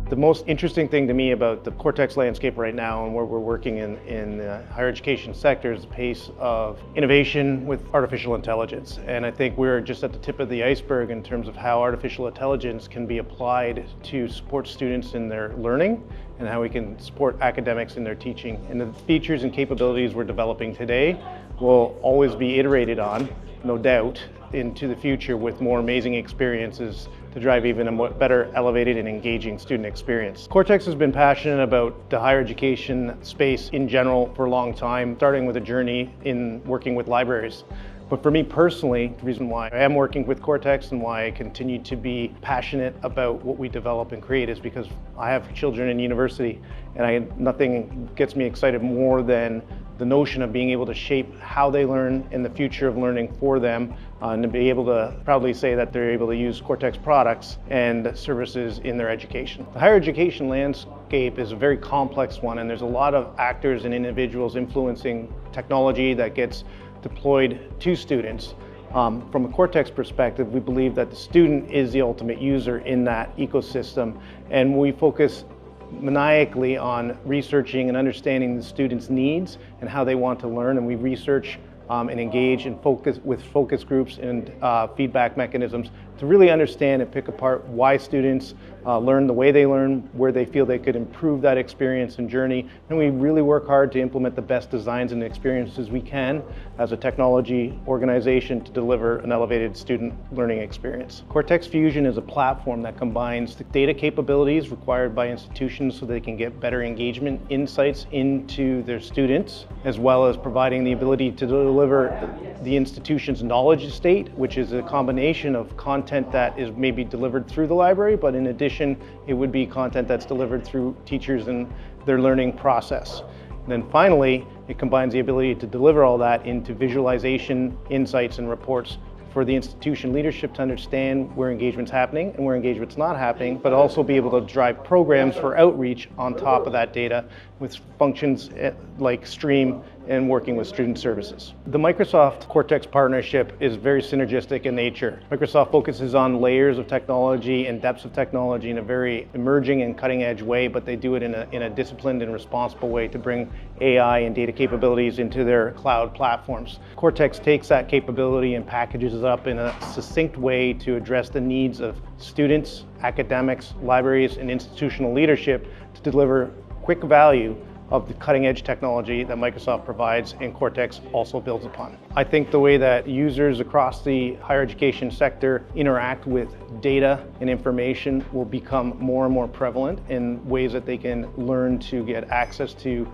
The most interesting thing to me about the Kortext landscape right now and where we're working in the higher education sector is the pace of innovation with artificial intelligence. And I think we're just at the tip of the iceberg in terms of how artificial intelligence can be applied to support students in their learning and how we can support academics in their teaching. And the features and capabilities we're developing today will always be iterated on, no doubt, into the future with more amazing experiences to drive even a more better, elevated and engaging student experience. Kortext has been passionate about the higher education space in general for a long time, starting with a journey in working with libraries. But for me personally, the reason why I am working with Kortext and why I continue to be passionate about what we develop and create is because I have children in university, and nothing gets me excited more than the notion of being able to shape how they learn and the future of learning for them, and to be able to proudly say that they're able to use Kortext products and services in their education. The higher education landscape is a very complex one, and there's a lot of actors and individuals influencing technology that gets deployed to students. From a Kortext perspective, we believe that the student is the ultimate user in that ecosystem, and we focus maniacally on researching and understanding the students' needs and how they want to learn, and we research and engage and focus with focus groups and feedback mechanisms to really understand and pick apart why students learn the way they learn, where they feel they could improve that experience and journey. And we really work hard to implement the best designs and experiences we can as a technology organization to deliver an elevated student learning experience. Kortext Fusion is a platform that combines the data capabilities required by institutions so they can get better engagement insights into their students, as well as providing the ability to deliver the institution's knowledge estate, which is a combination of content that is maybe delivered through the library, but in addition, it would be content that's delivered through teachers and their learning process. And then finally, it combines the ability to deliver all that into visualization, insights, and reports for the institution leadership to understand where engagement's happening and where engagement's not happening, but also be able to drive programs for outreach on top of that data with functions like Stream and working with student services. The Microsoft Kortext partnership is very synergistic in nature. Microsoft focuses on layers of technology and depths of technology in a very emerging and cutting edge way, but they do it in a disciplined and responsible way to bring AI and data capabilities into their cloud platforms. Kortext takes that capability and packages it up in a succinct way to address the needs of students, academics, libraries, and institutional leadership to deliver quick value of the cutting-edge technology that Microsoft provides and Kortext also builds upon. I think the way that users across the higher education sector interact with data and information will become more and more prevalent in ways that they can learn to get access to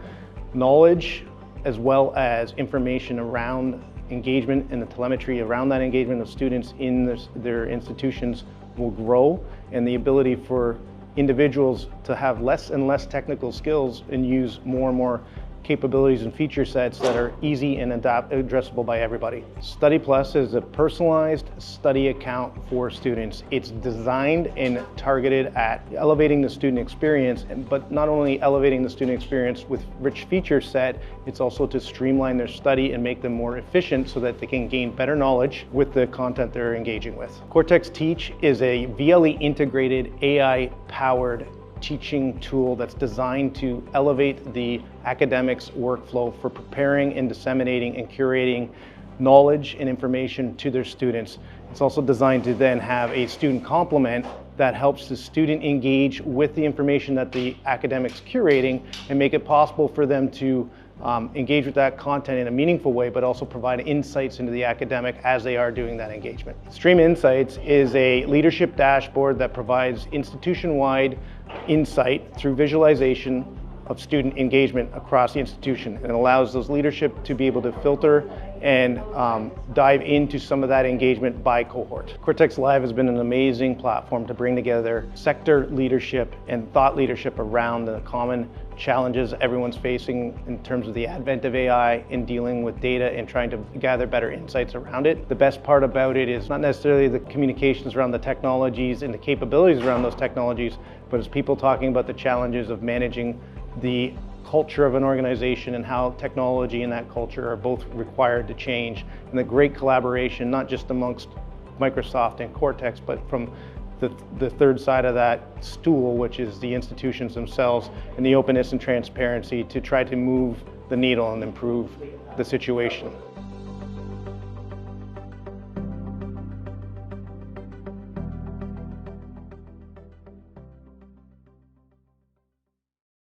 knowledge as well as information around engagement, and the telemetry around that engagement of students in their institutions will grow, and the ability for individuals to have less and less technical skills and use more and more capabilities and feature sets that are easy and addressable by everybody. Study Plus is a personalized study account for students. It's designed and targeted at elevating the student experience, but not only elevating the student experience with rich feature set, it's also to streamline their study and make them more efficient so that they can gain better knowledge with the content they're engaging with. Kortext Teach is a VLE integrated AI-powered teaching tool that's designed to elevate the academics workflow for preparing and disseminating and curating knowledge and information to their students. It's also designed to then have a student complement that helps the student engage with the information that the academic's curating and make it possible for them to engage with that content in a meaningful way, but also provide insights into the academic as they are doing that engagement. Stream Insights is a leadership dashboard that provides institution-wide insight through visualization of student engagement across the institution, and allows those leadership to be able to filter and dive into some of that engagement by cohort. Kortext Live has been an amazing platform to bring together sector leadership and thought leadership around the common challenges everyone's facing in terms of the advent of AI in dealing with data and trying to gather better insights around it. The best part about it is not necessarily the communications around the technologies and the capabilities around those technologies, but it's people talking about the challenges of managing the culture of an organization and how technology and that culture are both required to change, and the great collaboration, not just amongst Microsoft and Kortext, but from the third side of that stool, which is the institutions themselves and the openness and transparency to try to move the needle and improve the situation.